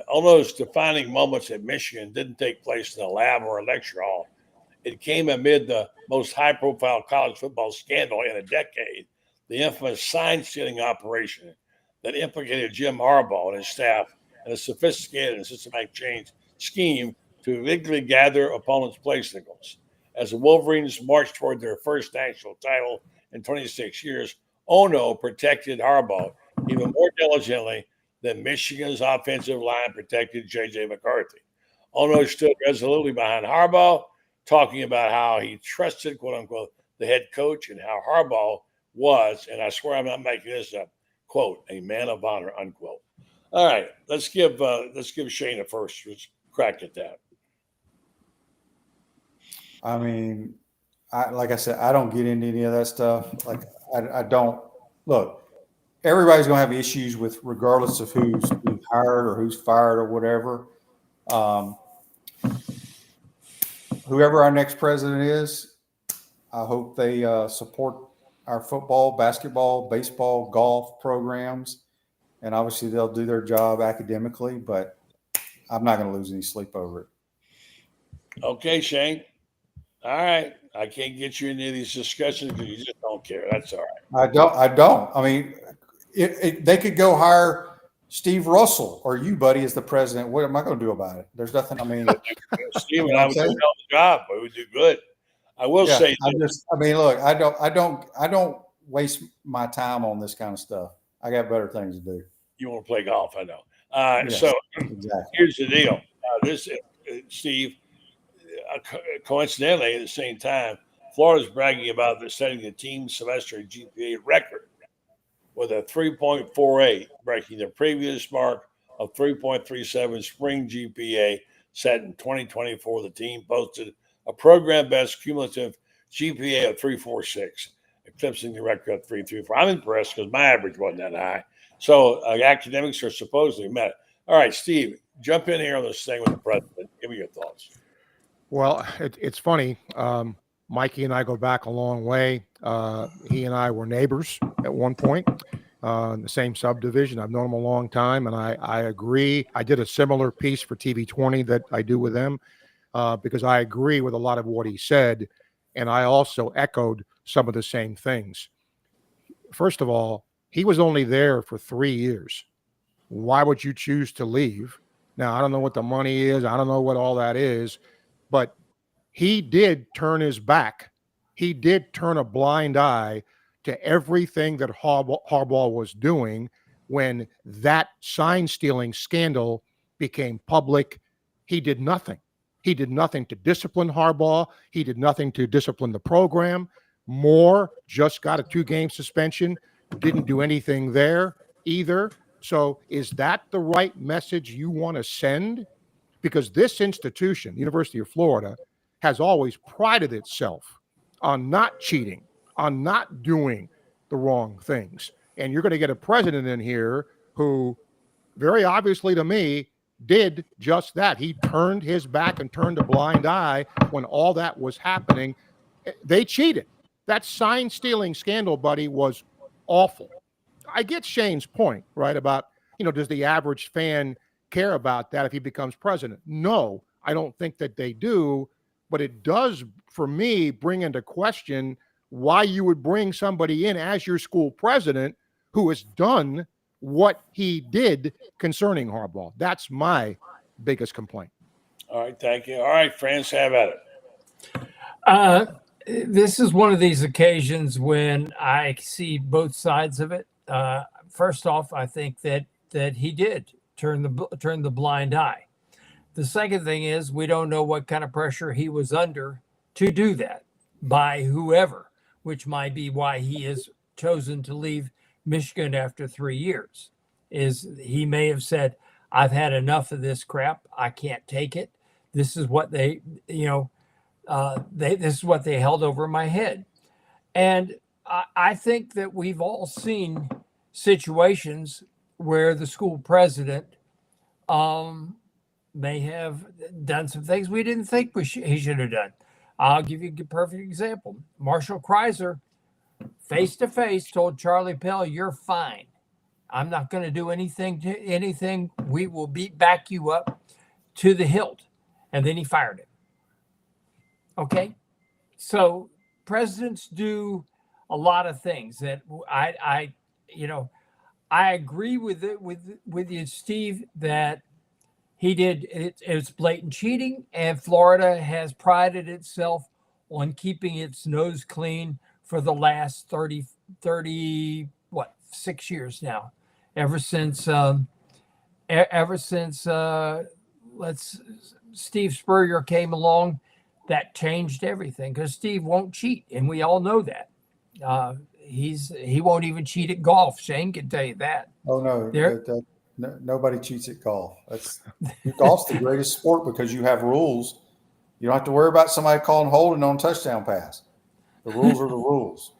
All those defining moments at Michigan didn't take place in a lab or a lecture hall. It came amid the most high-profile college football scandal in a decade, the infamous sign-stealing operation that implicated Jim Harbaugh and his staff in a sophisticated and systematic scheme to illegally gather opponents' play signals. As the Wolverines marched toward their first national title in 26 years, Ono protected Harbaugh even more diligently than Michigan's offensive line protected J.J. McCarthy. Ono stood resolutely behind Harbaugh, talking about how he trusted, quote unquote, the head coach and how Harbaugh was, and I swear I'm not making this up, quote, a man of honor, unquote. All right, let's give Shane a first crack at that. I mean, like I said, I don't get into any of that stuff. Like I don't look. Everybody's going to have issues with, regardless of who's hired or who's fired or whatever. Whoever our next president is, I hope they support our football, basketball, baseball, golf programs, and obviously they'll do their job academically. But I'm not going to lose any sleep over it. Okay, Shane. All right. I can't get you into these discussions because you just don't care. That's all right. I don't. I mean, they could go hire Steve Russell or you, buddy, as the president. What am I going to do about it? There's nothing. I mean, Steve and I would do the job, but we would do good. I will say. I mean, look, I don't waste my time on this kind of stuff. I got better things to do. You want to play golf, I know. Yes, so exactly. Here's the deal. Steve. Coincidentally, at the same time, Florida's bragging about setting the team semester GPA record with a 3.48, breaking their previous mark of 3.37 spring GPA set in 2024. The team posted a program best cumulative GPA of 3.46, eclipsing the record of 3.34. I'm impressed because my average wasn't that high. So academics are supposedly met. All right, Steve, jump in here on this thing with the president. Give me your thoughts. Well, it's funny. Mikey and I go back a long way. He and I were neighbors at one point in the same subdivision. I've known him a long time, and I agree. I did a similar piece for TV20 that I do with them because I agree with a lot of what he said, and I also echoed some of the same things. First of all, he was only there for 3 years. Why would you choose to leave? Now, I don't know what the money is. I don't know what all that is. But he did turn his back. He did turn a blind eye to everything that Harbaugh was doing when that sign-stealing scandal became public. He did nothing. He did nothing to discipline Harbaugh. He did nothing to discipline the program. Moore just got a 2-game suspension, didn't do anything there either. So is that the right message you want to send? Because this institution, University of Florida, has always prided itself on not cheating, on not doing the wrong things. And you're going to get a president in here who, very obviously to me, did just that. He turned his back and turned a blind eye when all that was happening. They cheated. That sign-stealing scandal, buddy, was awful. I get Shane's point, right, about, does the average fan care about that if he becomes president? No, I don't think that they do, but it does, for me, bring into question why you would bring somebody in as your school president who has done what he did concerning Harbaugh. That's my biggest complaint. All right, thank you. All right, Franz, have at it. This is one of these occasions when I see both sides of it. First off, I think that he did turn the blind eye. The second thing is we don't know what kind of pressure he was under to do that by whoever, which might be why he has chosen to leave Michigan after 3 years. Is he may have said, I've had enough of this crap. I can't take it. This is what this is what they held over my head. And I think that we've all seen situations where the school president may have done some things we didn't think he should have done. I'll give you a perfect example. Marshall Kreiser, face-to-face, told Charlie Pell, you're fine. I'm not going to do anything. We will back you up to the hilt. And then he fired him. Okay? So presidents do a lot of things that I agree with you, Steve, that he did. It's blatant cheating, and Florida has prided itself on keeping its nose clean for the last 6 years now. ever since Steve Spurrier came along, that changed everything because Steve won't cheat, and we all know that. He won't even cheat at golf. Shane can tell you that. Oh no, There, nobody cheats at golf. Golf's the greatest sport because you have rules. You don't have to worry about somebody calling holding on touchdown pass. The rules are the rules.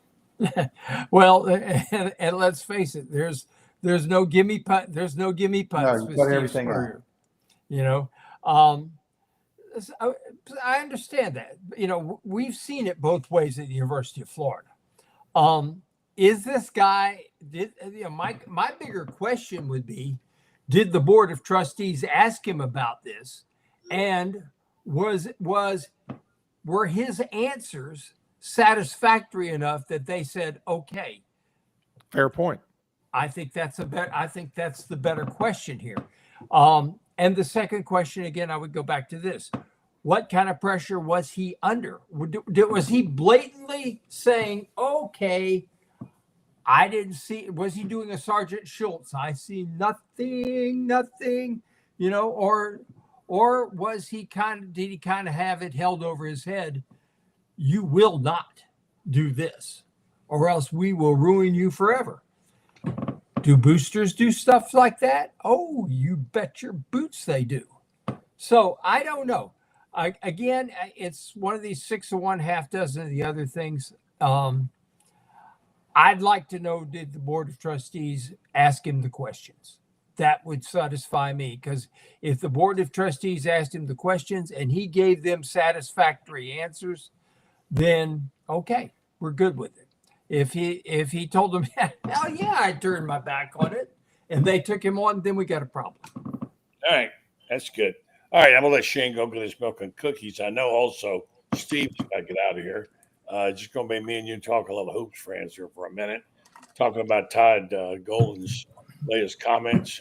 well, and let's face it, there's no gimme putt. There's no gimme putts. No, you put everything out. You know, I understand that. You know, we've seen it both ways at the University of Florida. Is this guy? My bigger question would be, did the Board of Trustees ask him about this, and were his answers satisfactory enough that they said, okay? Fair point. I think that's the better question here. And the second question, again, I would go back to this. What kind of pressure was he under? Was he blatantly saying, okay, I didn't see, was he doing a Sergeant Schultz? I see nothing, you know, or was he did he kind of have it held over his head? You will not do this, or else we will ruin you forever. Do boosters do stuff like that? Oh, you bet your boots they do. So I don't know. Again, it's one of these 6 of one, half dozen of the other things. I'd like to know, did the Board of Trustees ask him the questions? That would satisfy me, because if the Board of Trustees asked him the questions and he gave them satisfactory answers, then okay, we're good with it. If he told them, hell yeah, I turned my back on it, and they took him on, then we got a problem. All right, that's good. All right, I'm gonna let Shane go get his milk and cookies. I know also Steve's got to get out of here. Just gonna be me and you talk a little hoops, Franz, here for a minute, talking about Todd Golden's latest comments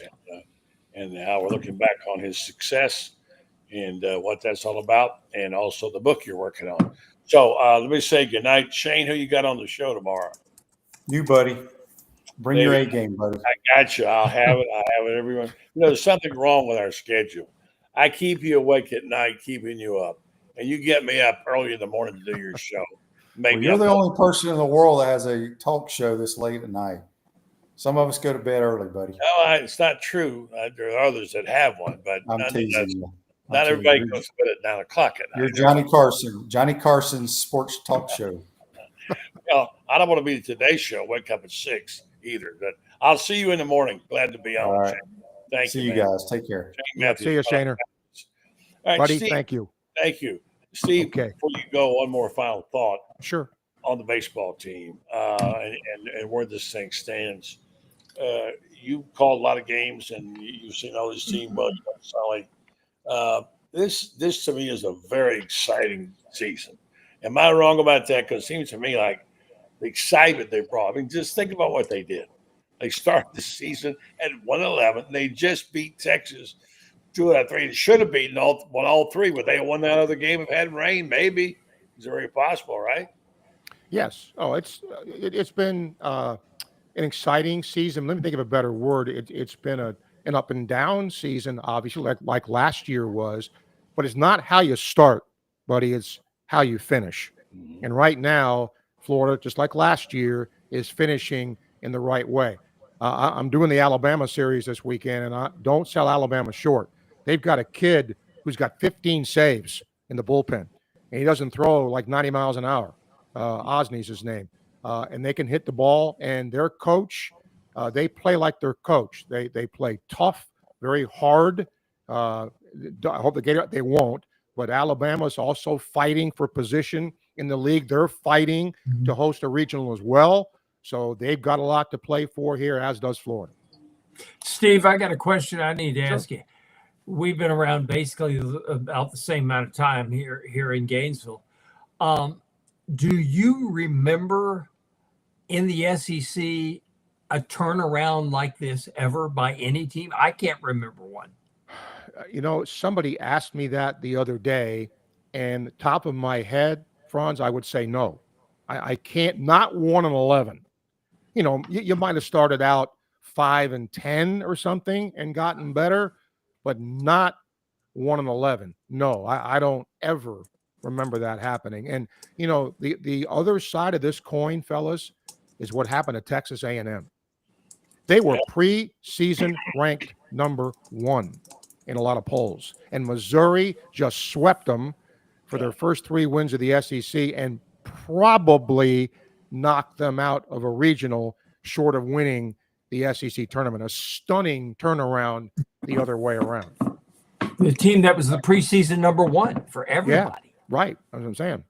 and how we're looking back on his success and what that's all about, and also the book you're working on. So let me say goodnight. Shane, who you got on the show tomorrow? You, buddy. Bring your A game, buddy. I got you. I'll have it. Everyone. You know, there's something wrong with our schedule. I keep you awake at night, keeping you up, and you get me up early in the morning to do your show. You're the only person in the world that has a talk show this late at night. Some of us go to bed early, buddy. No, it's not true. There are others that have one, but I'm teasing you. Not everybody goes to bed at 9 o'clock at night. You're Johnny Carson's sports talk show. Well, I don't want to be the Today Show. Wake up at 6 either. But I'll see you in the morning. Glad to be on. All right. Thank see you, you guys. Take care. See you, Shaner. All right, buddy. Steve, thank you. Thank you, Steve. Okay. Before you go, one more final thought. Sure. On the baseball team and where this thing stands. You called a lot of games and you've seen all this team well, Sully. This to me is a very exciting season. Am I wrong about that? Because it seems to me like the excitement they brought. I mean, just think about what they did. They started the season at 1-11. They just beat Texas 2 out of 3. They should have beaten all 3, but they won that other game if it hadn't rained. Maybe it's very possible, right? Yes. Oh, it's been an exciting season. Let me think of a better word. It's been an up and down season, obviously, like last year was, but it's not how you start, buddy. It's how you finish. Mm-hmm. And right now, Florida, just like last year, is finishing in the right way. I'm doing the Alabama series this weekend, and I don't sell Alabama short. They've got a kid who's got 15 saves in the bullpen, and he doesn't throw like 90 miles an hour. Osney's his name. And they can hit the ball, and their coach, they play like their coach. They play tough, very hard. I hope they won't, but Alabama's also fighting for position in the league. They're fighting to host a regional as well. So they've got a lot to play for here, as does Florida. Steve, I got a question I need to ask you. We've been around basically about the same amount of time here in Gainesville. Do you remember in the SEC a turnaround like this ever by any team? I can't remember one. You know, somebody asked me that the other day, and top of my head, Franz, I would say no. I can't, not 1-11. You know, you might have started out 5-10 or something and gotten better, but not 1-11. No, I don't ever remember that happening. And the other side of this coin, fellas, is what happened to Texas A&M. They were preseason ranked number 1 in a lot of polls, and Missouri just swept them for their first 3 wins of the SEC and probably knocked them out of a regional, short of winning the SEC tournament. A stunning turnaround the other way around. The team that was the preseason number 1 for everybody. Yeah, right. That's what I'm saying.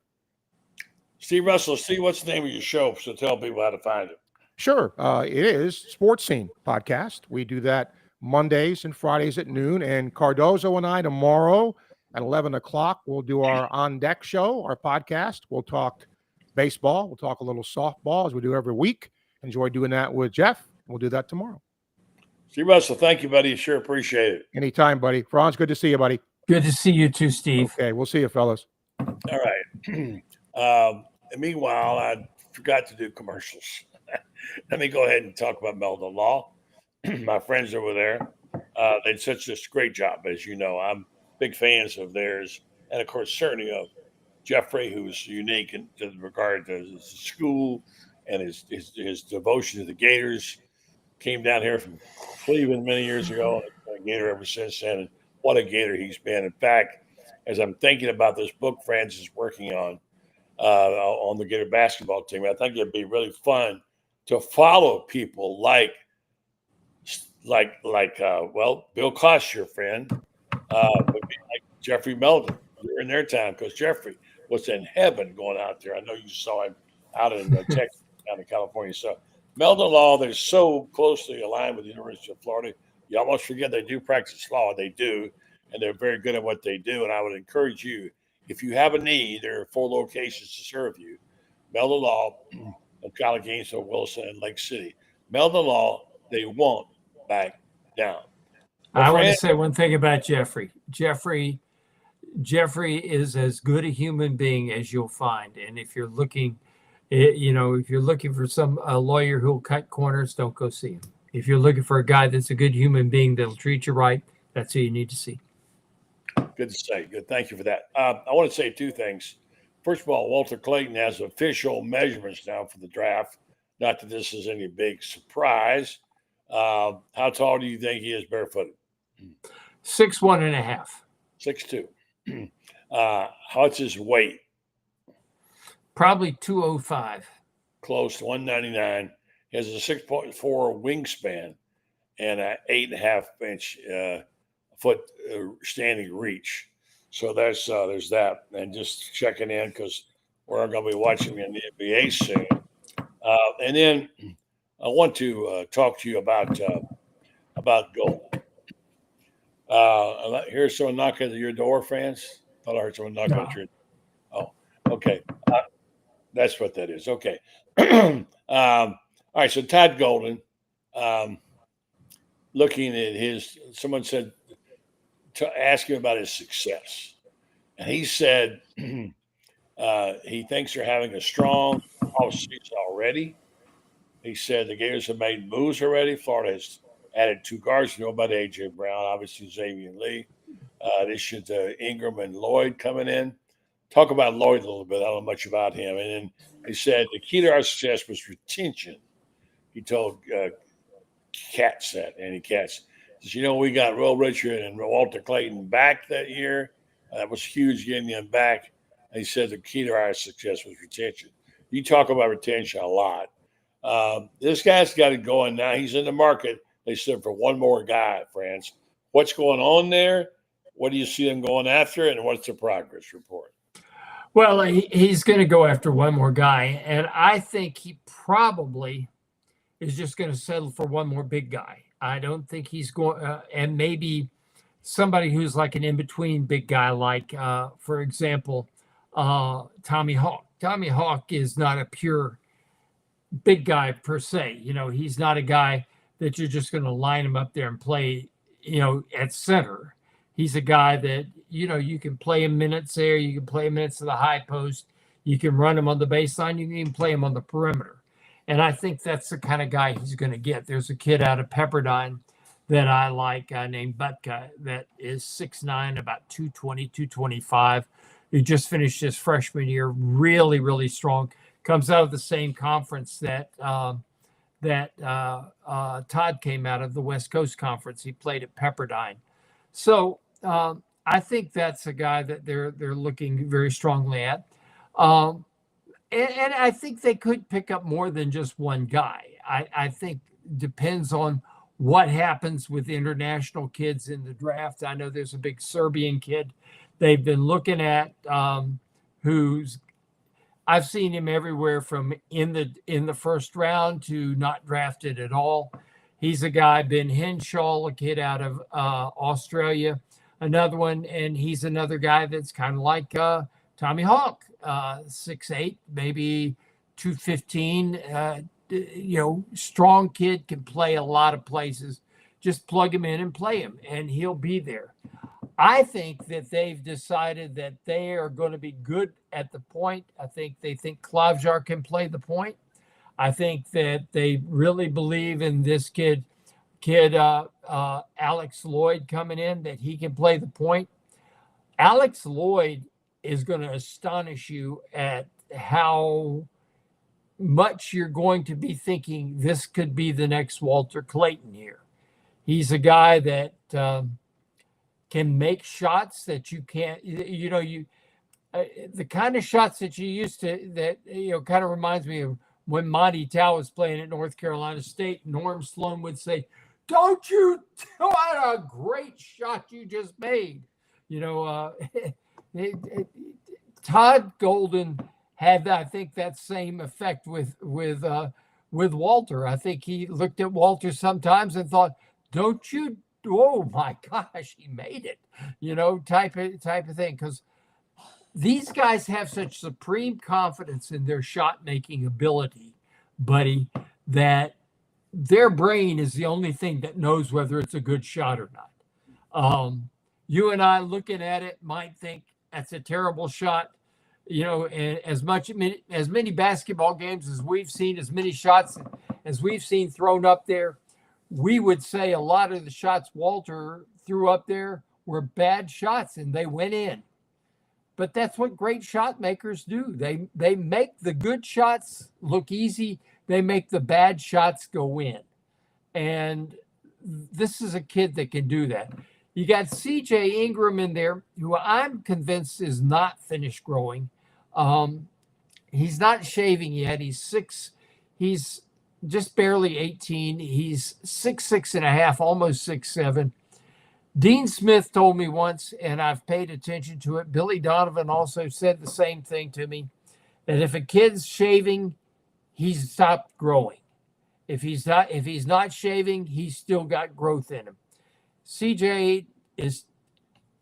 Steve Russell, Steve, what's the name of your show? So tell people how to find it. Sure. It is Sportscene podcast. We do that Mondays and Fridays at noon. And Cardozo and I tomorrow at 11 o'clock, we'll do our On Deck show, our podcast. We'll talk baseball. We'll talk a little softball as we do every week. Enjoy doing that with Jeff. We'll do that tomorrow. Steve Russell, thank you, buddy. Sure appreciate it. Anytime, buddy. Franz, good to see you, buddy. Good to see you too, Steve. Okay, we'll see you, fellas. All right. And meanwhile, I forgot to do commercials. Let me go ahead and talk about Meldon Law. My friends over there, they did such a great job, as you know. I'm big fans of theirs, and of course, certainly of Jeffrey, who's unique in regard to his school and his devotion to the Gators. Came down here from Cleveland many years ago, and been a Gator ever since then. And what a Gator he's been. In fact, as I'm thinking about this book Franz is working on the Gator basketball team, I think it'd be really fun to follow people like Bill Koss, your friend, would be like Jeffrey Meldon during their time, because Jeffrey was in heaven going out there. I know you saw him out in Texas, down in California. So Meldon Law, they're so closely aligned with the University of Florida. You almost forget they do practice law. They do, and they're very good at what they do. And I would encourage you, if you have a need, there are 4 locations to serve you. Meldon Law, College Gainesville, Wilson, and Lake City. Meldon Law, they won't back down. I want to say one thing about Jeffrey. Jeffrey is as good a human being as you'll find. And if you're looking, for some lawyer who'll cut corners, don't go see him. If you're looking for a guy that's a good human being that'll treat you right, that's who you need to see. Good to say. Good. Thank you for that. I want to say 2 things. First of all, Walter Clayton has official measurements now for the draft. Not that this is any big surprise. How tall do you think he is barefooted? 6'1.5". 6'2". What's his weight? Probably 205. Close to 199. He has a 6.4 wingspan and an 8.5 inch foot standing reach. So there's that. And just checking in because we're going to be watching in the NBA soon. And then I want to talk to you about gold. Here's someone knocking at your door, Franz. Thought I heard someone knocking at your door. Oh, okay. That's what that is. Okay. All right. So Todd Golden, looking at someone said to ask him about his success. And he said he thinks they're having a strong offseason already. He said the Gators have made moves already. Florida has added 2 guards. You know about A.J. Brown, obviously Xavier Lee. This should Ingram and Lloyd coming in. Talk about Lloyd a little bit. I don't know much about him. And then he said the key to our success was retention. He told Katz that, Andy Katz. He says, we got Will Richard and Walter Clayton back that year. That was huge getting them back. And he said the key to our success was retention. You talk about retention a lot. This guy's got it going now. He's in the market. They said for one more guy, Franz. What's going on there? What do you see them going after? And what's the progress report? Well, he's going to go after one more guy. And I think he probably is just going to settle for one more big guy. I don't think he's going and maybe somebody who's like an in-between big guy, like, for example, Tommy Hawk. Tommy Hawk is not a pure big guy per se. He's not a guy that you're just going to line him up there and play, at center. He's a guy that, you can play him minutes there. You can play him minutes to the high post. You can run him on the baseline. You can even play him on the perimeter. And I think that's the kind of guy he's going to get. There's a kid out of Pepperdine that I like named Butka that is 6'9", about 220, 225, who just finished his freshman year, really, really strong. Comes out of the same conference that Todd came out of, the West Coast Conference. He played at Pepperdine. So I think that's a guy that they're looking very strongly at. And I think they could pick up more than just one guy. I think depends on what happens with international kids in the draft. I know there's a big Serbian kid they've been looking at who's I've seen him everywhere from in the first round to not drafted at all. He's a guy, Ben Henshaw, a kid out of Australia, another one, and he's another guy that's kind of like Tommy Hawk, 6'8", maybe 215. Strong kid, can play a lot of places. Just plug him in and play him, and he'll be there. I think that they've decided that they are going to be good at the point. I think they think Klavjar can play the point. I think that they really believe in this kid Alex Lloyd coming in, that he can play the point. Alex Lloyd is going to astonish you at how much you're going to be thinking this could be the next Walter Clayton here. He's a guy that can make shots that you can't, the kind of shots that you used to, that, kind of reminds me of when Monty Tao was playing at North Carolina State. Norm Sloan would say, "Don't you, what a great shot you just made." Todd Golden had, I think, that same effect with Walter. I think he looked at Walter sometimes and thought, "Don't you? Oh my gosh, he made it!" Type of thing. Because these guys have such supreme confidence in their shot making ability, buddy, that their brain is the only thing that knows whether it's a good shot or not. You and I looking at it might think that's a terrible shot. And as many basketball games as we've seen, as many shots as we've seen thrown up there, we would say a lot of the shots Walter threw up there were bad shots and they went in. But that's what great shot makers do. They make the good shots look easy. They make the bad shots go in. And this is a kid that can do that. You got CJ Ingram in there, who I'm convinced is not finished growing. He's not shaving yet. He's just barely 18. He's 6'6.5", almost 6'7". Dean Smith told me once, and I've paid attention to it, Billy Donovan also said the same thing to me, that if a kid's shaving, he's stopped growing. If he's not shaving, he's still got growth in him. CJ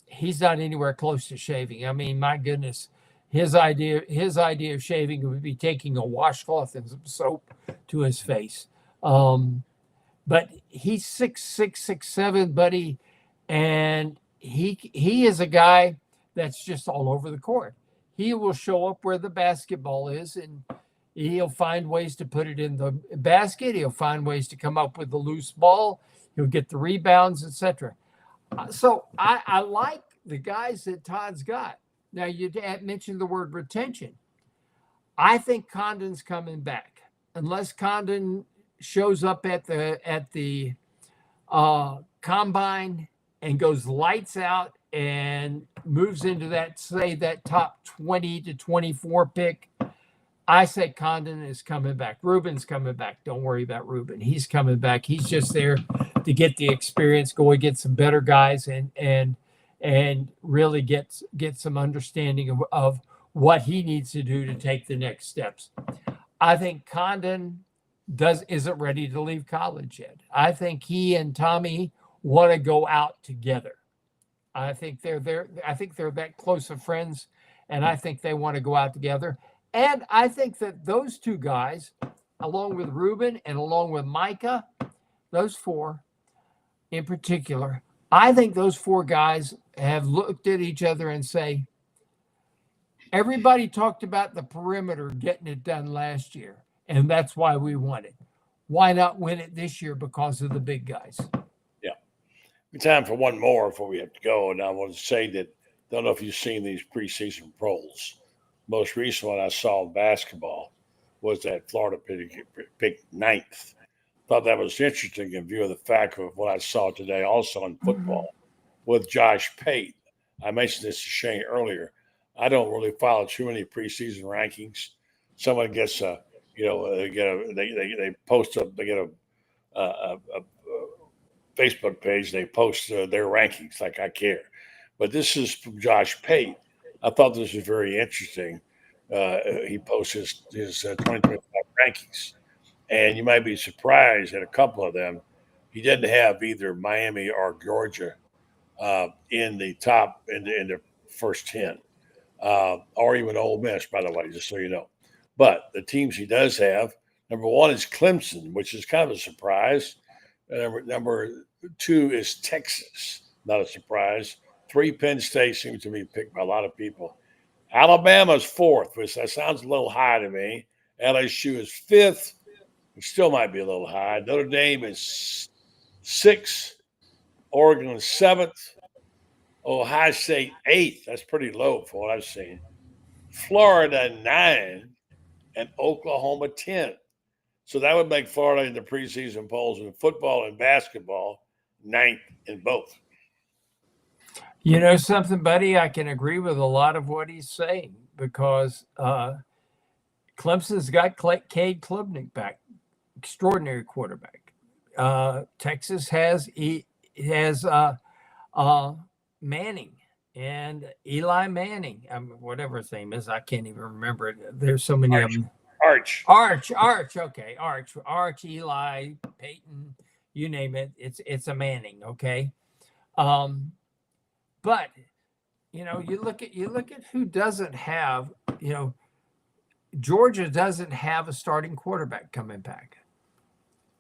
he's not anywhere close to shaving. I mean, my goodness, his idea of shaving would be taking a washcloth and some soap to his face. But he's 6'6", 6'7", buddy. And he is a guy that's just all over the court. He will show up where the basketball is, and he'll find ways to put it in the basket. He'll find ways to come up with the loose ball. He'll get the rebounds, etc. So I like the guys that Todd's got. Now, you mentioned the word retention. I think Condon's coming back. Unless Condon shows up at the combine and goes lights out and moves into that top 20 to 24 pick, I say Condon is coming back. Ruben's coming back. Don't worry about Ruben. He's coming back. He's just there to get the experience, go and get some better guys and really get some understanding of what he needs to do to take the next steps. I think Condon isn't ready to leave college yet. I think he and Tommy want to go out together. I think they're there. I think they're that close of friends, and I think they want to go out together. And I think that those two guys, along with Ruben and along with Micah, those four in particular, I think those four guys have looked at each other and say, everybody talked about the perimeter getting it done last year. and that's why we won it. Why not win it this year because of the big guys? Time for one more before we have to go. And I want to say that, don't know if you've seen these preseason polls. Most recent one I saw in basketball was that Florida picked ninth. Thought that was interesting in view of the fact of what I saw today also in football with Josh Pate. I mentioned this to Shane earlier. I don't really follow too many preseason rankings. Someone gets they post up, they get a Facebook page, they post their rankings like I care. But this is from Josh Pate. I thought this was very interesting. He posts his 2025 rankings. And you might be surprised at a couple of them. He didn't have either Miami or Georgia in the top, in the first 10, or even Ole Miss, by the way, just so you know. But the teams he does have, number one is Clemson, which is kind of a surprise. Number two is Texas. Not a surprise. 3, Penn State seems to be picked by a lot of people. Alabama's 4th, which that sounds a little high to me. LSU is 5th. It still might be a little high. Notre Dame is 6th. Oregon is 7th. Ohio State 8th. That's pretty low for what I've seen. Florida 9, and Oklahoma 10. So that would make Florida in the preseason polls in football and basketball 9th in both. You know something, buddy? I can agree with a lot of what he's saying because Clemson's got Cade Klubnik back, extraordinary quarterback. Texas has Manning and Eli Manning, whatever his name is. I can't even remember it. There's so many of them. Arch. Okay. Arch, Eli, Peyton, you name it. It's a Manning. Okay. But you look at who doesn't have, Georgia doesn't have a starting quarterback coming back.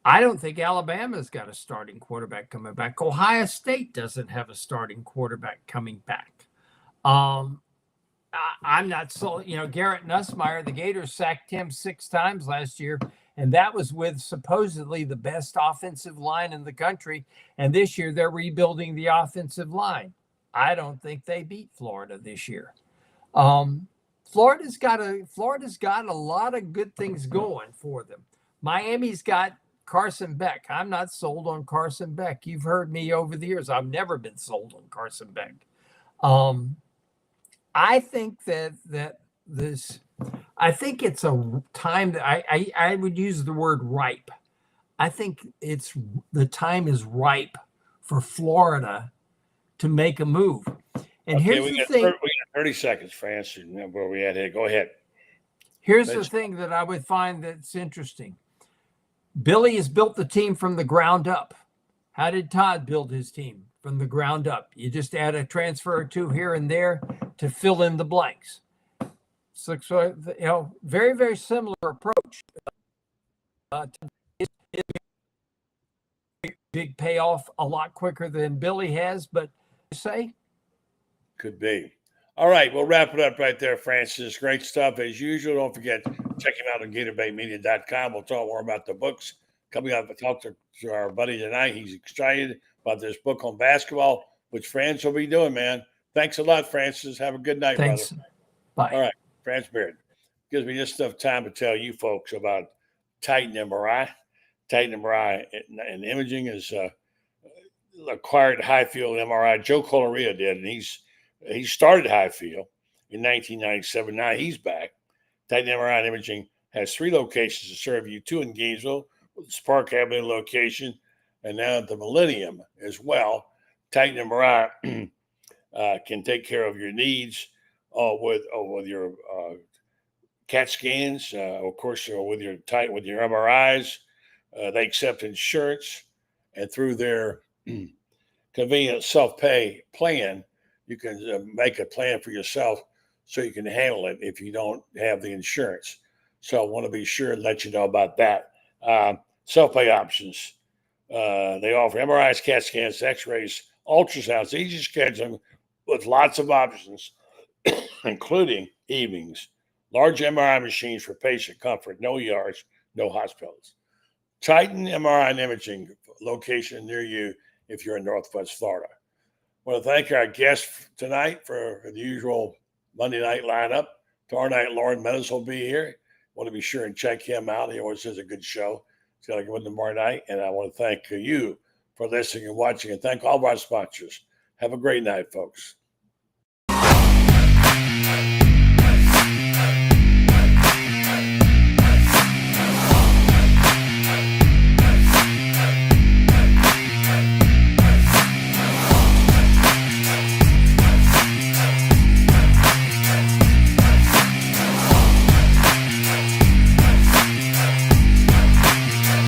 I don't think Alabama's got a starting quarterback coming back. Ohio State doesn't have a starting quarterback coming back. I'm not so, Garrett Nussmeier, the Gators sacked him 6 times last year, and that was with supposedly the best offensive line in the country. And this year they're rebuilding the offensive line. I don't think they beat Florida this year. Florida's got a lot of good things going for them. Miami's got Carson Beck. I'm not sold on Carson Beck. You've heard me over the years. I've never been sold on Carson Beck. I think I think it's a time that I would use the word ripe. I think the time is ripe for Florida to make a move. And okay, here's the thing. We got 30 seconds, France. Where we at here? Go ahead. Here's the thing that I would find that's interesting. Billy has built the team from the ground up. How did Todd build his team? From the ground up. You just add a transfer or two here and there to fill in the blanks. So very, very similar approach. Big payoff a lot quicker than Billy has, but say could be. All right, we'll wrap it up right there, Francis. Great stuff as usual. Don't forget, check him out on GatorBayMedia.com. We'll talk more about the books coming up. I talked to our buddy tonight. He's excited about this book on basketball, which Franz will be doing, man. Thanks a lot, Francis. Have a good night, Thanks. brother. Bye. All right, Franz Beard. Gives me just enough time to tell you folks about Titan MRI. Titan MRI and imaging is acquired Highfield MRI. Joe Colorea did, and he started Highfield in 1997. Now he's back. Titan MRI and Imaging has 3 locations to serve you, 2 in Gainesville, with the Spark Avenue location, and now at the Millennium as well. Titan MRI can take care of your needs with your CAT scans, of course, with your MRIs. They accept insurance, and through their convenient self-pay plan, you can make a plan for yourself so you can handle it if you don't have the insurance. So I want to be sure and let you know about that. Self-pay options. They offer MRIs, CAT scans, X-rays, ultrasounds, easy scheduling with lots of options, including evenings. Large MRI machines for patient comfort, no ERs, no hospitals. Titan MRI and Imaging location near you if you're in Northwest Florida. I want to thank our guests tonight for the usual Monday night lineup. Tomorrow night, Lauren Meadows will be here. Want to be sure and check him out. He always does a good show. He's got to go in tomorrow night. And I want to thank you for listening and watching, and thank all of our sponsors. Have a great night, folks.